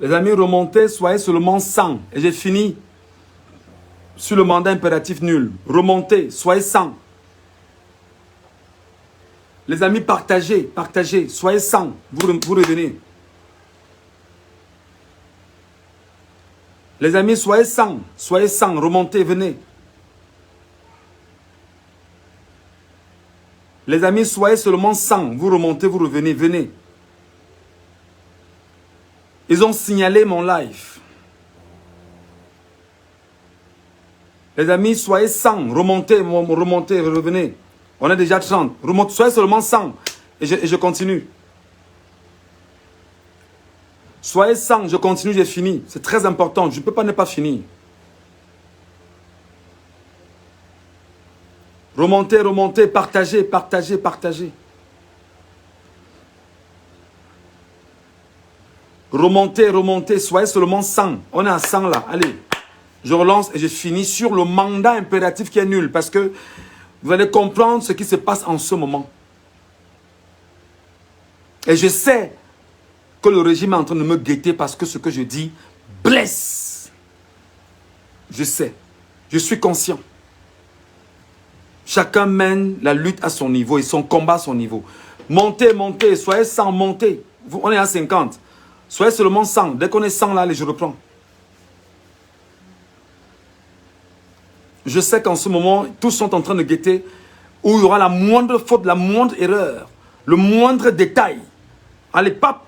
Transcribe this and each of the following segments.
Les amis, remontez, soyez seulement 100. Et j'ai fini sur le mandat impératif nul. Remontez, soyez 100. Les amis, partagez, partagez, soyez 100. Vous revenez. Les amis, soyez 100, remontez, venez. Les amis, soyez seulement 100, vous remontez, vous revenez, venez. Ils ont signalé mon live. Les amis, soyez 100, remontez, revenez. On est déjà 30, remontez, soyez seulement 100 et je continue. Soyez 100, je continue, j'ai fini. C'est très important, je ne peux pas ne pas finir. Remontez, remontez, partagez, partagez, partagez. Remontez, remontez, soyez seulement 100. On est à 100 là, allez. Je relance et je finis sur le mandat impératif qui est nul. Parce que vous allez comprendre ce qui se passe en ce moment. Et je sais que le régime est en train de me guetter parce que ce que je dis blesse. Je sais. Je suis conscient. Chacun mène la lutte à son niveau et son combat à son niveau. Montez, montez, soyez 100, montez. On est à 50. Soyez seulement 100. Dès qu'on est 100 là, allez, je reprends. Je sais qu'en ce moment, tous sont en train de guetter où il y aura la moindre faute, la moindre erreur, le moindre détail. Allez, pape.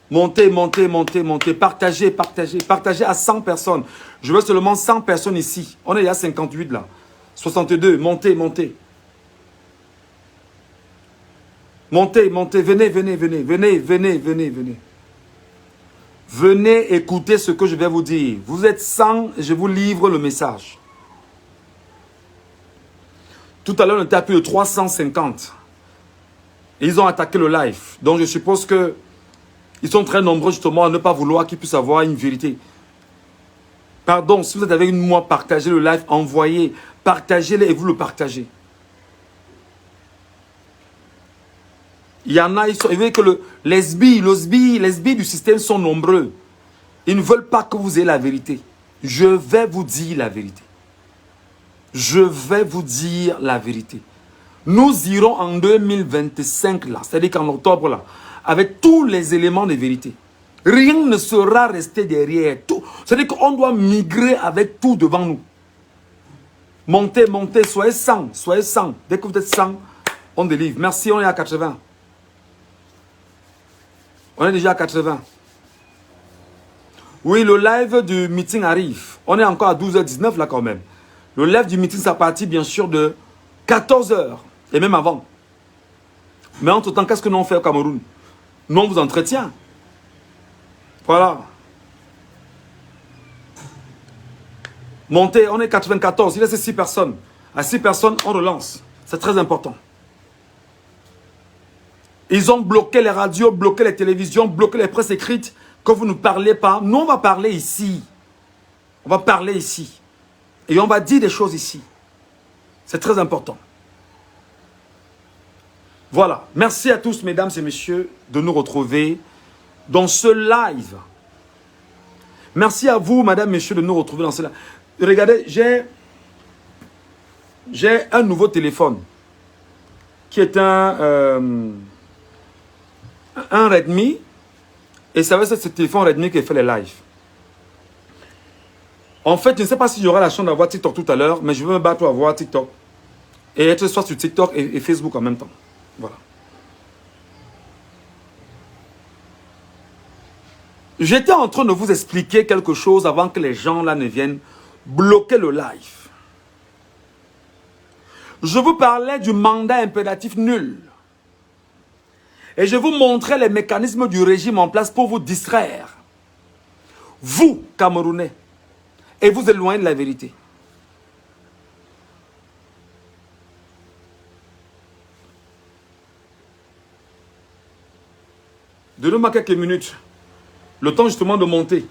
Montez, montez, montez, montez. Partagez, partagez. Partagez à 100 personnes. Je veux seulement 100 personnes ici. On est à 58 là. 62. Montez, montez. Montez, montez. Venez, venez, venez. Venez, venez, venez, venez. Venez écouter ce que je vais vous dire. Vous êtes 100, je vous livre le message. Tout à l'heure, on était à plus de 350. Et ils ont attaqué le live. Donc je suppose que ils sont très nombreux justement à ne pas vouloir qu'ils puissent avoir une vérité. Pardon, si vous êtes avec moi, partagez le live, envoyez, partagez-le et vous le partagez. Il y en a, vous voyez que les sbires du système sont nombreux. Ils ne veulent pas que vous ayez la vérité. Je vais vous dire la vérité. Je vais vous dire la vérité. Nous irons en 2025 là, c'est-à-dire qu'en octobre là, avec tous les éléments de vérité. Rien ne sera resté derrière. C'est-à-dire qu'on doit migrer avec tout devant nous. Montez, montez, soyez 100, soyez 100. Dès que vous êtes 100, on délivre. Merci, on est à 80. On est déjà à 80. Oui, le live du meeting arrive. On est encore à 12h19 là quand même. Le live du meeting, ça partit bien sûr de 14h et même avant. Mais entre-temps, qu'est-ce que nous on fait au Cameroun? Nous, on vous entretient. Voilà. Montez, on est 94. Il reste 6 personnes. À 6 personnes, on relance. C'est très important. Ils ont bloqué les radios, bloqué les télévisions, bloqué les presses écrites. Que vous ne parlez pas. Nous, on va parler ici. On va parler ici. Et on va dire des choses ici. C'est très important. Voilà. Merci à tous, mesdames et messieurs, de nous retrouver dans ce live. Merci à vous, madame, messieurs, de nous retrouver dans ce live. Regardez, j'ai un nouveau téléphone qui est un Redmi. Et ça va être ce téléphone Redmi qui fait les lives. En fait, je ne sais pas si j'aurai la chance d'avoir TikTok tout à l'heure, mais je veux me battre pour avoir TikTok. Et être soit sur TikTok et Facebook en même temps. Voilà. J'étais en train de vous expliquer quelque chose avant que les gens là ne viennent bloquer le live. Je vous parlais du mandat impératif nul. Et je vous montrais les mécanismes du régime en place pour vous distraire. Vous, Camerounais. Et vous éloigner de la vérité. Donnez-moi quelques minutes. Le temps justement de monter.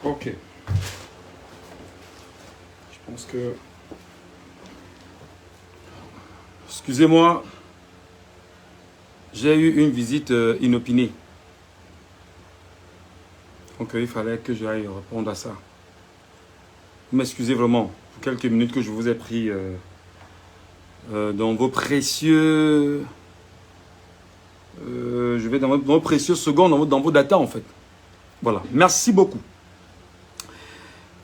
Ok. Je pense que... Excusez-moi. J'ai eu une visite inopinée. Donc il fallait que j'aille répondre à ça. Vous m'excusez vraiment pour quelques minutes que je vous ai pris dans vos précieux... je vais dans vos précieux secondes, dans vos data en fait. Voilà. Merci beaucoup.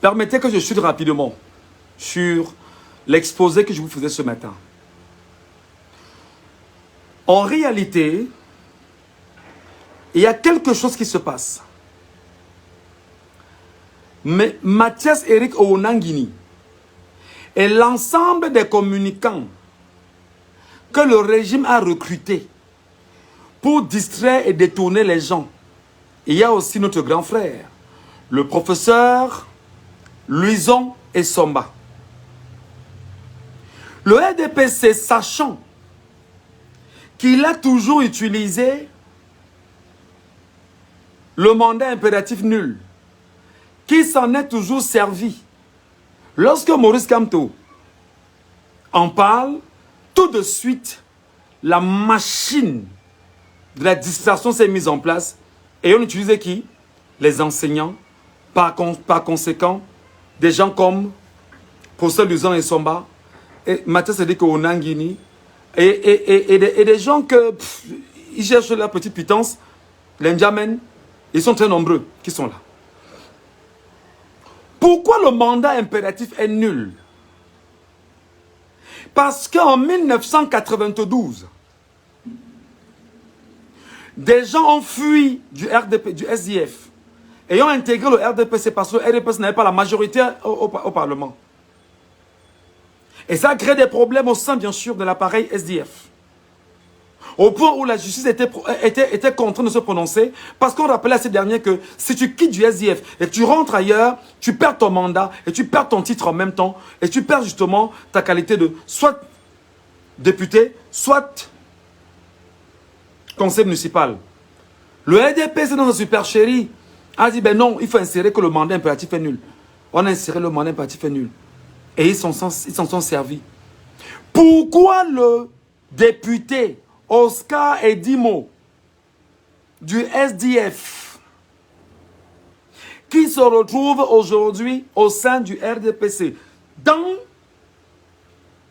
Permettez que je chute rapidement sur l'exposé que je vous faisais ce matin. En réalité, il y a quelque chose qui se passe. Mais Mathias Eric Oonangini et l'ensemble des communicants que le régime a recrutés pour distraire et détourner les gens. Il y a aussi notre grand frère, le professeur Louison Essomba. Le RDPC, sachant qu'il a toujours utilisé le mandat impératif nul, qui s'en est toujours servi. Lorsque Maurice Kamto en parle, tout de suite, la machine de la distraction s'est mise en place et on utilisait qui? Les enseignants, par conséquent, des gens comme professeur Louison Essomba, et Mathias Sediko Onangini, et des gens que ils cherchent la petite pitance, les Ndjamen, ils sont très nombreux qui sont là. Pourquoi le mandat impératif est nul? Parce qu'en 1992, des gens ont fui du RDP, du SDF, et ont intégré le RDPC parce que le RDPC n'avait pas la majorité au Parlement. Et ça a créé des problèmes au sein, bien sûr, de l'appareil SDF. Au point où la justice était contrainte de se prononcer, parce qu'on rappelait à ces derniers que si tu quittes du SDF et que tu rentres ailleurs, tu perds ton mandat et tu perds ton titre en même temps, et tu perds justement ta qualité de soit député, soit conseil municipal. Le RDPC, dans sa supercherie, a dit, ben non, il faut insérer que le mandat impératif est nul. On a inséré le mandat impératif est nul. Et ils s'en sont servis. Pourquoi le député Oscar Edimo du SDF, qui se retrouve aujourd'hui au sein du RDPC, dans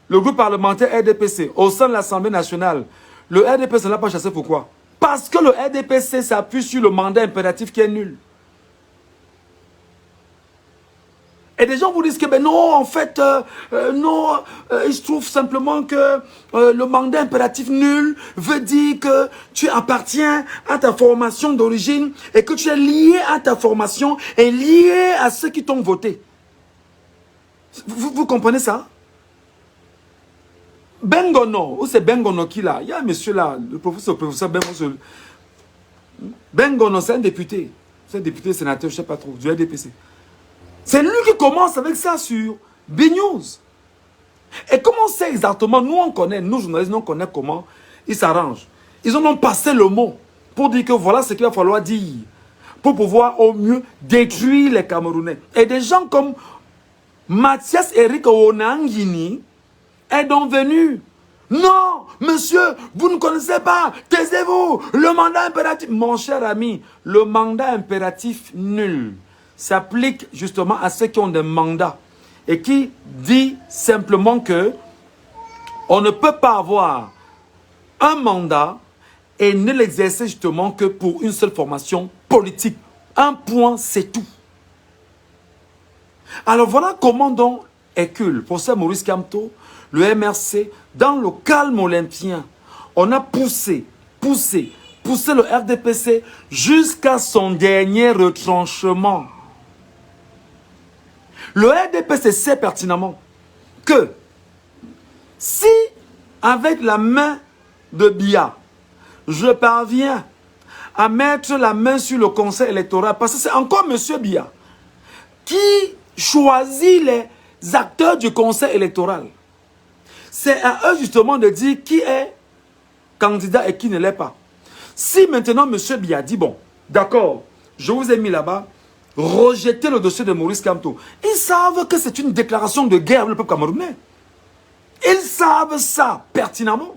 le groupe parlementaire RDPC, au sein de l'Assemblée nationale, le RDPC ne l'a pas chassé, pourquoi? Parce que le RDPC s'appuie sur le mandat impératif qui est nul. Et des gens vous disent que ben non, en fait, il se trouve simplement que le mandat impératif nul veut dire que tu appartiens à ta formation d'origine et que tu es lié à ta formation et lié à ceux qui t'ont voté. Vous comprenez ça? Bengono, où c'est Bengono qui là? Il y a un monsieur là, le professeur Bengono. Bengono, c'est un député. C'est un député sénateur, je ne sais pas trop, du RDPC. C'est lui qui commence avec ça sur B-News. Et comment c'est exactement? Nous, on connaît, nous, journalistes, on connaît comment ils s'arrangent. Ils en ont passé le mot pour dire que voilà ce qu'il va falloir dire pour pouvoir au mieux détruire les Camerounais. Et des gens comme Mathias Eric Onangini est donc venu. Non, monsieur, vous ne connaissez pas, taisez-vous, le mandat impératif. Mon cher ami, le mandat impératif nul s'applique justement à ceux qui ont des mandats et qui dit simplement que on ne peut pas avoir un mandat et ne l'exercer justement que pour une seule formation politique. Un point, c'est tout. Alors voilà comment donc écule, professeur Maurice Kamto, le MRC, dans le calme olympien, on a poussé le RDPC jusqu'à son dernier retranchement. Le RDPC sait pertinemment que si, avec la main de Biya, je parviens à mettre la main sur le conseil électoral, parce que c'est encore M. Biya qui choisit les acteurs du conseil électoral. C'est à eux justement de dire qui est candidat et qui ne l'est pas. Si maintenant M. Biya dit, bon, d'accord, je vous ai mis là-bas, rejeter le dossier de Maurice Kamto. Ils savent que c'est une déclaration de guerre le peuple camerounais. Ils savent ça pertinemment.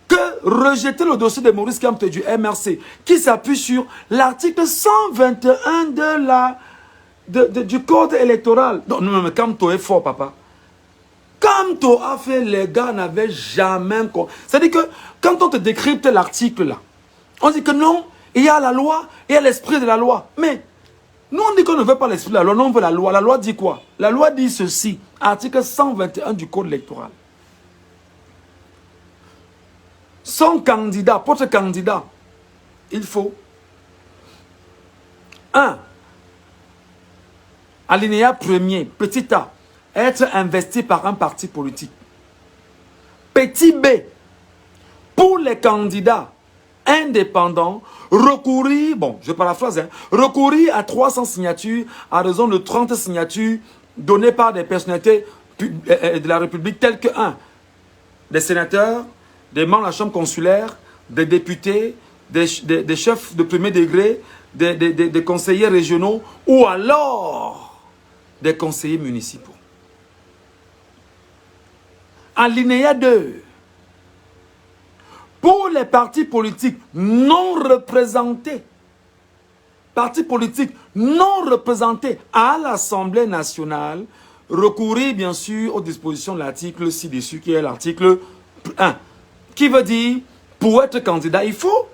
Que rejeter le dossier de Maurice Kamto du MRC, qui s'appuie sur l'article 121 du code électoral. Non, non, mais Kamto est fort, papa. Kamto a fait, les gars n'avaient jamais... C'est-à-dire que quand on te décrypte l'article là, on dit que non, il y a la loi, il y a l'esprit de la loi. Mais nous, on dit qu'on ne veut pas l'esprit de la loi, non, on veut la loi. La loi dit quoi? La loi dit ceci, article 121 du code électoral. Son candidat, votre candidat, il faut 1. Alinéa 1er, petit a, être investi par un parti politique. Petit b, pour les candidats indépendants, recourir, bon, je paraphrase, hein, recourir à 300 signatures à raison de 30 signatures données par des personnalités de la République telles que 1. Des sénateurs, des membres de la chambre consulaire, des députés, des chefs de premier degré, des conseillers régionaux ou alors des conseillers municipaux. Alinéa 2. Pour les partis politiques non représentés, à l'Assemblée nationale, recourir bien sûr aux dispositions de l'article ci-dessus qui est l'article 1. Qui veut dire, pour être candidat, il faut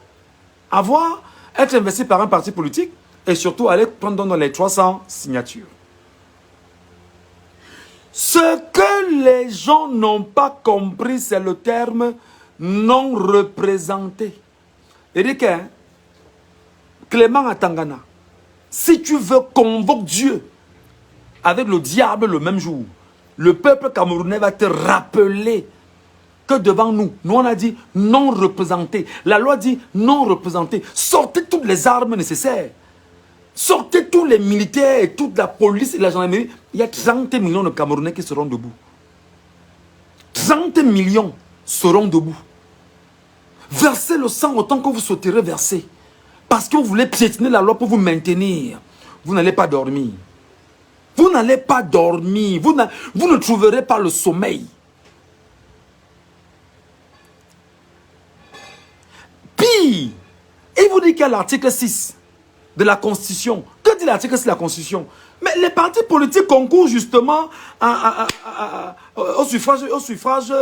être investi par un parti politique et surtout aller prendre dans les 300 signatures. Ce que les gens n'ont pas compris, c'est le terme non représenté. Eric, Clément Atangana, si tu veux, convoque Dieu avec le diable le même jour. Le peuple camerounais va te rappeler que devant nous, on a dit non représenté. La loi dit non représenté. Sortez toutes les armes nécessaires. Sortez tous les militaires et toute la police et la gendarmerie. Il y a 30 millions de Camerounais qui seront debout. 30 millions seront debout. Versez le sang autant que vous souhaiterez verser. Parce que vous voulez piétiner la loi pour vous maintenir. Vous n'allez pas dormir. Vous n'allez pas dormir. Vous ne trouverez pas le sommeil. Pire, il vous dit qu'il y a l'article 6 de la Constitution. Que dit l'article 6 de la Constitution? Mais les partis politiques concourent justement au suffrage,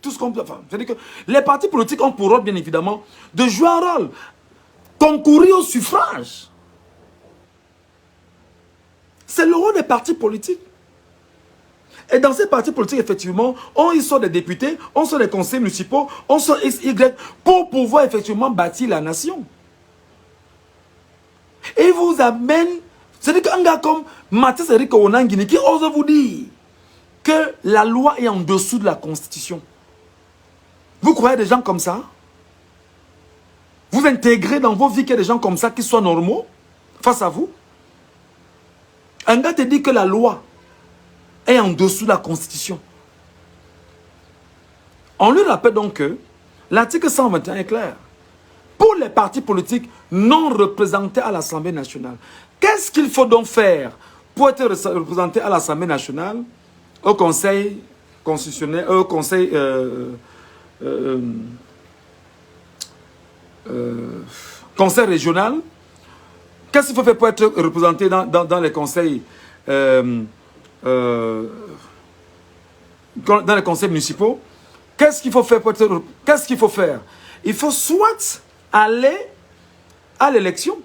tout ce qu'on peut. Enfin, c'est-à-dire que les partis politiques ont pour rôle, bien évidemment, de jouer un rôle. Concourir au suffrage. C'est le rôle des partis politiques. Et dans ces partis politiques, effectivement, on sort des députés, on sort des conseils municipaux, on sort X, Y, pour pouvoir effectivement bâtir la nation. Et il vous amène, c'est-à-dire qu'un gars comme Mathis Eric Onangini qui ose vous dire que la loi est en dessous de la Constitution. Vous croyez des gens comme ça? Vous intégrez dans vos vies qu'il y a des gens comme ça qui soient normaux face à vous? Un gars te dit que la loi est en dessous de la Constitution. On lui rappelle donc que l'article 121 est clair. Pour les partis politiques non représentés à l'Assemblée nationale, qu'est-ce qu'il faut donc faire pour être représenté à l'Assemblée nationale, au Conseil constitutionnel, au Conseil Conseil régional? Qu'est-ce qu'il faut faire pour être représenté dans les conseils dans les conseils municipaux? Qu'est-ce qu'il faut faire pour être... Qu'est-ce qu'il faut faire? Il faut soit aller à l'élection.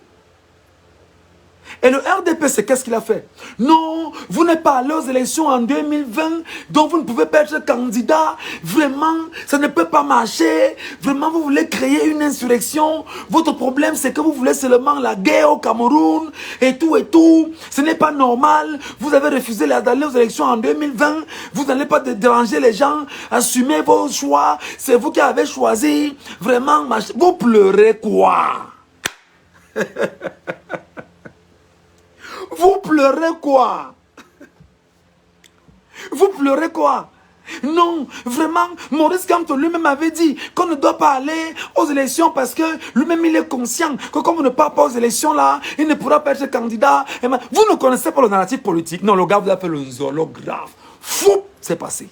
Et le RDP, c'est qu'est-ce qu'il a fait? Non, vous n'êtes pas allé aux élections en 2020, donc vous ne pouvez pas être candidat. Vraiment, ça ne peut pas marcher. Vraiment, vous voulez créer une insurrection. Votre problème, c'est que vous voulez seulement la guerre au Cameroun et tout et tout. Ce n'est pas normal. Vous avez refusé d'aller aux élections en 2020. Vous n'allez pas déranger les gens. Assumez vos choix. C'est vous qui avez choisi. Vraiment, vous pleurez quoi? Vous pleurez quoi? Vous pleurez quoi? Non, vraiment, Maurice Kamto lui-même avait dit qu'on ne doit pas aller aux élections parce que lui-même il est conscient que comme on ne part pas aux élections là, il ne pourra pas être candidat. Et vous ne connaissez pas le narratif politique. Non, le gars vous appelle le zoologue grave. Fou, c'est passé.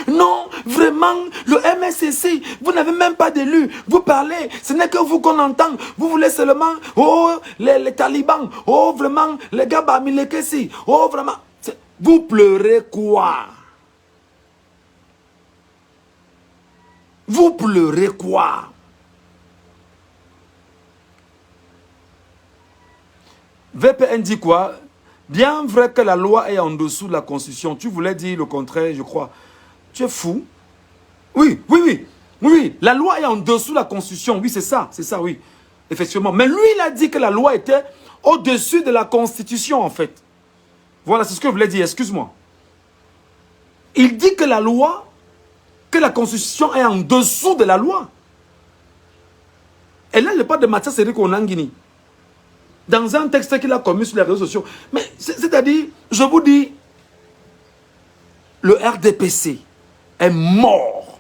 Non, vraiment, le MSCC, vous n'avez même pas d'élu. Vous parlez, ce n'est que vous qu'on entend. Vous voulez seulement, oh, les talibans, oh, vraiment, les gars Bamilekesi, oh, vraiment. Vous pleurez quoi? Vous pleurez quoi? VPN dit quoi? Bien vrai que la loi est en dessous de la Constitution. Tu voulais dire le contraire, je crois. Tu es fou? Oui, oui, oui. Oui, la loi est en dessous de la Constitution. Oui, c'est ça, oui. Effectivement. Mais lui, il a dit que la loi était au-dessus de la Constitution, en fait. Voilà, c'est ce que je voulais dire, excuse-moi. Il dit que la loi, que la constitution est en dessous de la loi. Et là, il parle de Mathias Eric Onangini. Dans un texte qu'il a commis sur les réseaux sociaux. Mais c'est-à-dire, je vous dis, le RDPC est mort.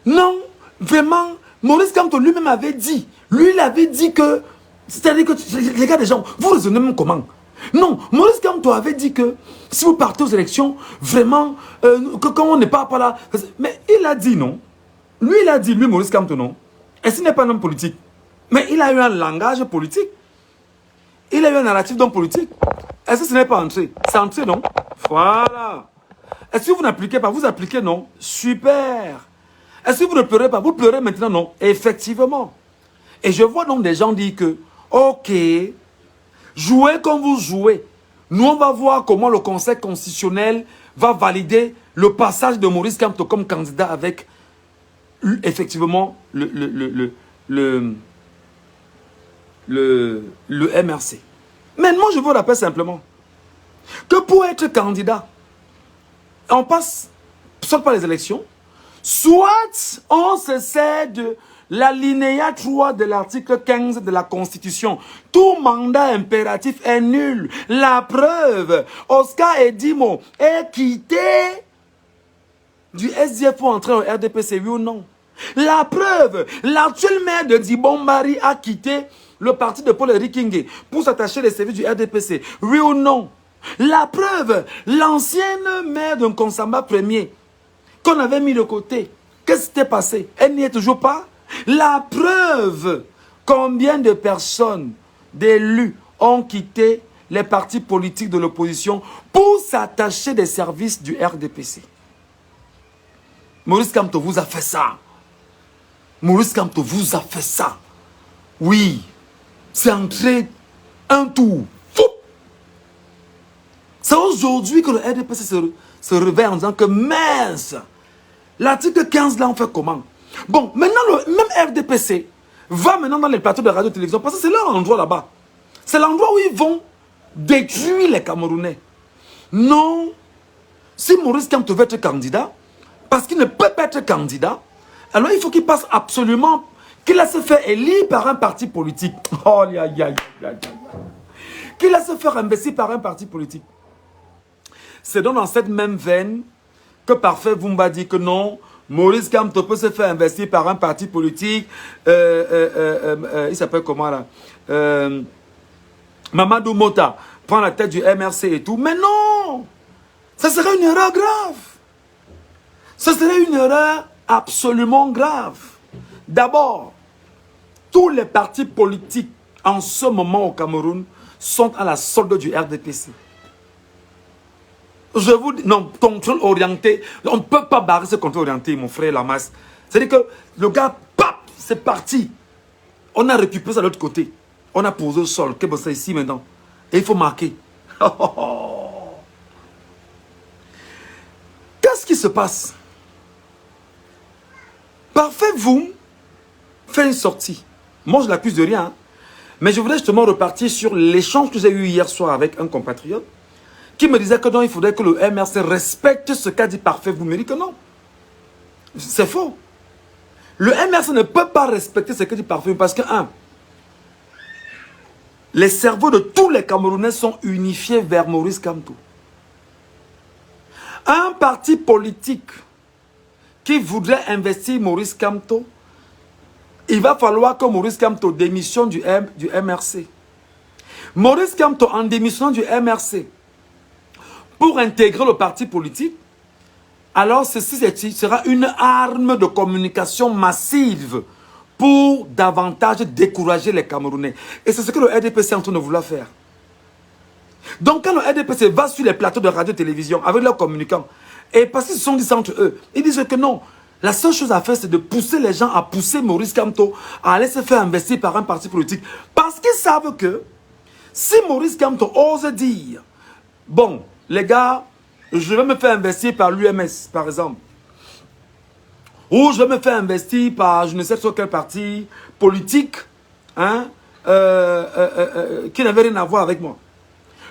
Non, vraiment, Maurice Kamto lui-même avait dit, lui il avait dit que, c'est-à-dire que, les gars des gens, vous raisonnez même comment? Non, Maurice Kamto avait dit que, si vous partez aux élections, vraiment, que quand on n'est pas là, mais il a dit non. Lui, il a dit, lui, Maurice Kamto, non. Et ce n'est pas un homme politique. Mais il a eu un langage politique. Il a eu un narratif d'homme politique. Est-ce que ce n'est pas entré? C'est entré, non? Voilà. Est-ce que vous n'appliquez pas? Vous appliquez, non? Super. Est-ce que vous ne pleurez pas? Vous pleurez maintenant, non? Effectivement. Et je vois donc des gens dire que, ok, jouez comme vous jouez. Nous, on va voir comment le Conseil constitutionnel va valider le passage de Maurice Kamto comme candidat avec, effectivement, le MRC. Mais moi, je vous rappelle simplement que pour être candidat, on passe soit par les élections, soit on se sert de l'alinéa 3 de l'article 15 de la Constitution. Tout mandat impératif est nul. La preuve, Oscar Edimo est quitté du SDF pour entrer au RDPC, oui ou non? La preuve, l'actuel maire de Dibombari a quitté le parti de Paul-Éric Kingé pour s'attacher les services du RDPC, oui ou non? La preuve, l'ancienne maire de Konsamba Premier, qu'on avait mis de côté, qu'est-ce qui s'était passé? Elle n'y est toujours pas. La preuve, combien de personnes, d'élus, ont quitté les partis politiques de l'opposition pour s'attacher des services du RDPC. Maurice Kamto vous a fait ça. Maurice Kamto vous a fait ça. Oui. C'est entré un tour. C'est aujourd'hui que le RDPC se réveille en disant que mince, l'article 15 là on fait comment? Bon, maintenant le même RDPC va maintenant dans les plateaux de radio-télévision parce que c'est leur endroit là-bas. C'est l'endroit où ils vont détruire les Camerounais. Non. Si Maurice Kamto veut être candidat, parce qu'il ne peut pas être candidat, alors il faut qu'il passe absolument, qu'il a se faire élire par un parti politique. Oh, qu'il a se faire investir par un parti politique. C'est donc dans cette même veine que Parfait Vumba dit que non, Maurice Kamto peut se faire investir par un parti politique. Il s'appelle comment là? Mamadou Mota prend la tête du MRC et tout. Mais non! Ça serait une erreur grave. Ce serait une erreur absolument grave. D'abord, tous les partis politiques en ce moment au Cameroun sont à la solde du RDPC. Je vous dis, non, contrôle orienté, on ne peut pas barrer ce contrôle orienté, mon frère Lamas. C'est-à-dire que le gars, pap, c'est parti. On a récupéré ça de l'autre côté. On a posé le sol, que c'est ici maintenant. Et il faut marquer. Qu'est-ce qui se passe? Parfait, vous faites une sortie. Moi, je l'accuse de rien. Hein. Mais je voudrais justement repartir sur l'échange que j'ai eu hier soir avec un compatriote qui me disait que non, il faudrait que le MRC respecte ce qu'a dit Parfait. Vous me dites que non. C'est faux. Le MRC ne peut pas respecter ce qu'a dit Parfait parce que, un, les cerveaux de tous les Camerounais sont unifiés vers Maurice Kamto. Un parti politique qui voudrait investir Maurice Kamto, il va falloir que Maurice Kamto démissionne du MRC. Maurice Kamto, en démissionnant du MRC, pour intégrer le parti politique, alors ceci sera une arme de communication massive pour davantage décourager les Camerounais. Et c'est ce que le RDPC est en train de vouloir faire. Donc quand le RDPC va sur les plateaux de radio-télévision avec leurs communicants, et parce qu'ils se sont dit ça entre eux, ils disent que non, la seule chose à faire c'est de pousser les gens à pousser Maurice Kamto à aller se faire investir par un parti politique. Parce qu'ils savent que si Maurice Kamto ose dire, bon, les gars, je vais me faire investir par l'UMS, par exemple. Ou je vais me faire investir par je ne sais sur quel parti politique hein, qui n'avait rien à voir avec moi.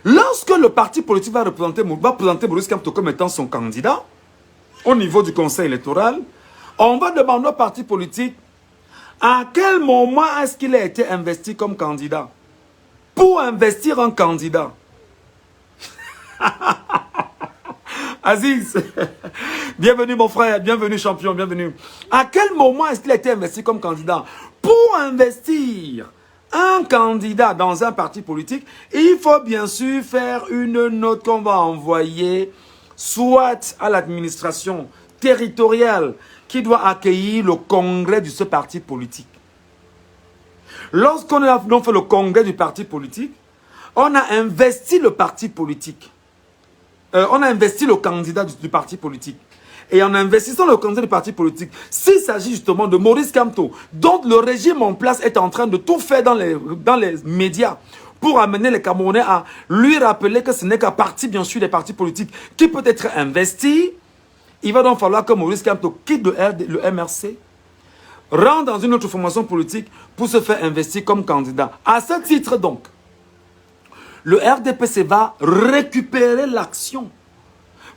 Lorsque le parti politique va présenter Maurice Kamto comme étant son candidat, au niveau du conseil électoral, on va demander au parti politique à quel moment est-ce qu'il a été investi comme candidat. Pour investir en candidat. Aziz, bienvenue mon frère, bienvenue champion, bienvenue. À quel moment est-ce qu'il a été investi comme candidat? Pour investir un candidat dans un parti politique, il faut bien sûr faire une note qu'on va envoyer soit à l'administration territoriale qui doit accueillir le congrès de ce parti politique. Lorsqu'on a donc fait le congrès du parti politique, on a investi le parti politique. On a investi le candidat du parti politique. Et en investissant le candidat du parti politique, s'il s'agit justement de Maurice Kamto, dont le régime en place est en train de tout faire dans les médias pour amener les Camerounais à lui rappeler que ce n'est qu'à partir, bien sûr, des partis politiques qui peut être investi, il va donc falloir que Maurice Kamto quitte le MRC, rentre dans une autre formation politique pour se faire investir comme candidat. À ce titre donc, le RDPC va récupérer l'action.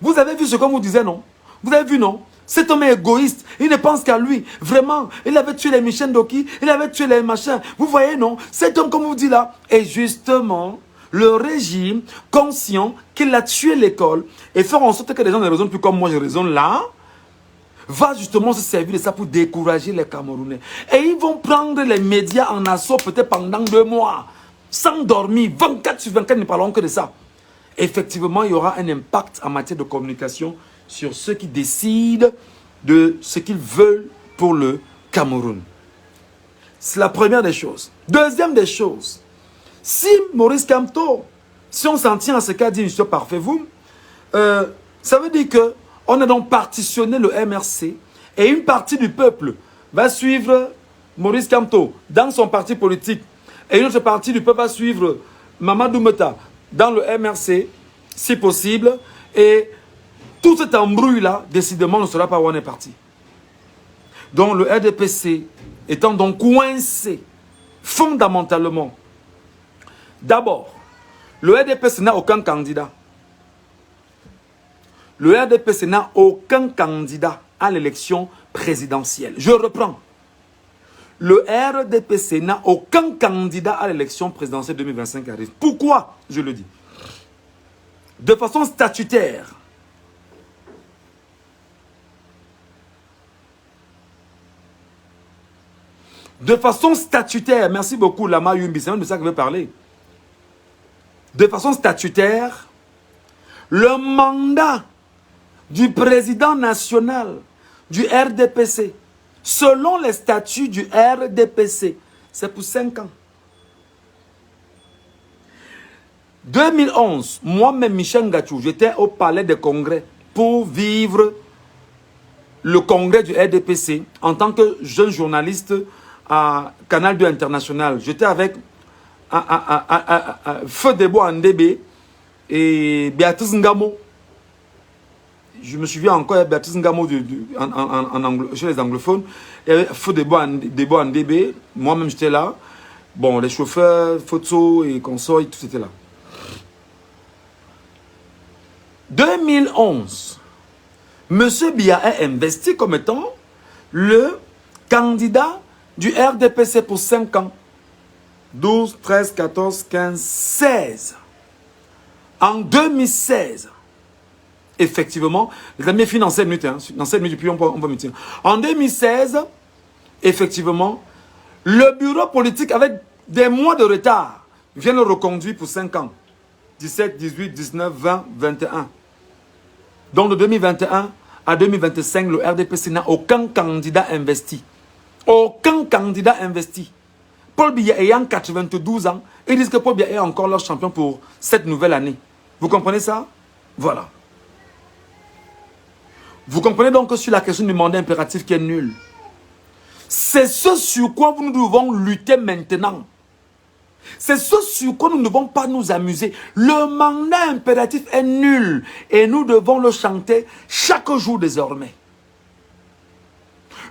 Vous avez vu ce qu'on vous disait, non? Vous avez vu, non? Cet homme est égoïste. Il ne pense qu'à lui. Vraiment, il avait tué les Michel Doki. Il avait tué les machins. Vous voyez, non? Cet homme, comme vous dit là, est justement le régime conscient qu'il a tué l'école et faire en sorte que les gens ne raisonnent plus comme moi je raisonne là, va justement se servir de ça pour décourager les Camerounais. Et ils vont prendre les médias en assaut peut-être pendant 2 mois. Sans dormir, 24 sur 24, ne parlons que de ça. Effectivement, il y aura un impact en matière de communication sur ceux qui décident de ce qu'ils veulent pour le Cameroun. C'est la première des choses. Deuxième des choses, si Maurice Kamto, si on s'en tient à ce qu'a dit M. Parfait-Vous, ça veut dire qu'on a donc partitionné le MRC et une partie du peuple va suivre Maurice Kamto dans son parti politique. Et une autre partie du peuple va suivre Mamadou Meta dans le MRC, si possible. Et tout cet embrouille-là, décidément, ne sera pas où on est parti. Donc le RDPC étant donc coincé fondamentalement. D'abord, le RDPC n'a aucun candidat. Le RDPC n'a aucun candidat à l'élection présidentielle. Je reprends. Le RDPC n'a aucun candidat à l'élection présidentielle 2025 qui arrive. Pourquoi je le dis? De façon statutaire. De façon statutaire, merci beaucoup Lama Yumbi, c'est même de ça que je veux parler. De façon statutaire, le mandat du président national du RDPC, selon les statuts du RDPC, c'est pour 5 ans. 2011, moi-même, Michel Ngachou, j'étais au palais des congrès pour vivre le congrès du RDPC en tant que jeune journaliste à Canal 2 International. J'étais avec Feu Debo Andébé et Béatrice Ngamo. Je me souviens encore, Béatrice Ngamo chez les anglophones. Il y avait Feu Debo Andébé. Moi-même, j'étais là. Bon, les chauffeurs, photos et consorts, tout était là. 2011, M. Biya est investi comme étant le candidat du RDPC pour 5 ans. 12, 13, 14, 15, 16. En 2016, effectivement, les amis filent dans 7 minutes, hein, dans 7 minutes, puis on va me dire. En 2016, effectivement, le bureau politique, avec des mois de retard, vient le reconduire pour 5 ans. 17, 18, 19, 20, 21. Donc de 2021 à 2025, le RDPC n'a aucun candidat investi. Aucun candidat investi. Paul Biya ayant 92 ans, ils disent que Paul Biya est encore leur champion pour cette nouvelle année. Vous comprenez ça? Voilà. Vous comprenez donc que sur la question du mandat impératif qui est nul. C'est ce sur quoi nous devons lutter maintenant. C'est ce sur quoi nous ne devons pas nous amuser. Le mandat impératif est nul et nous devons le chanter chaque jour désormais.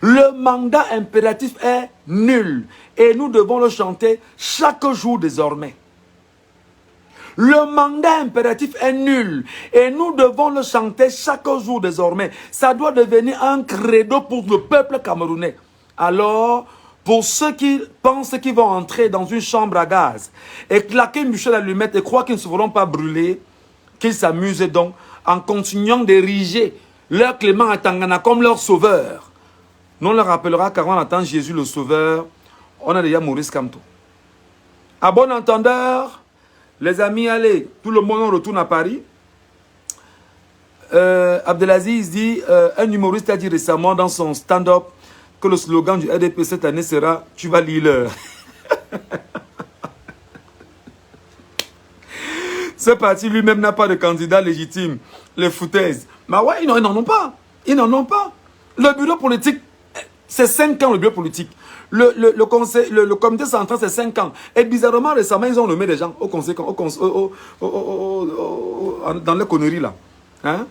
Le mandat impératif est nul et nous devons le chanter chaque jour désormais. Le mandat impératif est nul. Et nous devons le chanter chaque jour désormais. Ça doit devenir un credo pour le peuple camerounais. Alors, pour ceux qui pensent qu'ils vont entrer dans une chambre à gaz et claquer une bûche d'allumette et croient qu'ils ne se feront pas brûler, qu'ils s'amusent donc en continuant d'ériger leur Clément Atangana comme leur sauveur. Nous on leur rappellera qu'avant d'attendre Jésus le sauveur, on a déjà Maurice Kamto. À bon entendeur, les amis, allez, tout le monde retourne à Paris. Abdelaziz dit, un humoriste a dit récemment dans son stand-up que le slogan du RDP cette année sera « Tu vas lire l'heure ». Ce parti lui-même n'a pas de candidat légitime. Les foutaises. Mais ouais, ils n'en ont pas. Ils n'en ont pas. Le bureau politique, c'est 5 ans le bureau politique. Le comité central, c'est 5 ans. Et bizarrement, récemment, ils ont nommé des gens au conseil, dans les conneries là. Hein?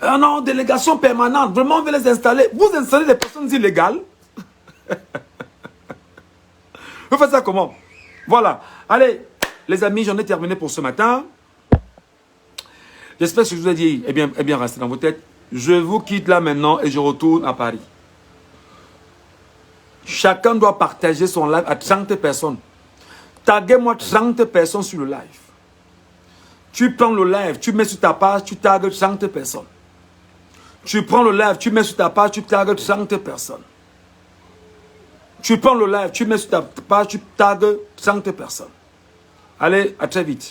Ah non, délégation permanente. Vraiment, on veut les installer. Vous installez des personnes illégales. Vous faites ça comment? Voilà. Allez, les amis, j'en ai terminé pour ce matin. J'espère que ce que je vous ai dit est bien resté dans vos têtes. Je vous quitte là maintenant et je retourne à Paris. Chacun doit partager son live à 30 personnes. Taguez-moi 30 personnes sur le live. Tu prends le live, tu mets sur ta page, tu tagues 30 personnes. Tu prends le live, tu mets sur ta page, tu tagues 30 personnes. Tu prends le live, tu mets sur ta page, tu tagues 30 personnes. Allez, à très vite.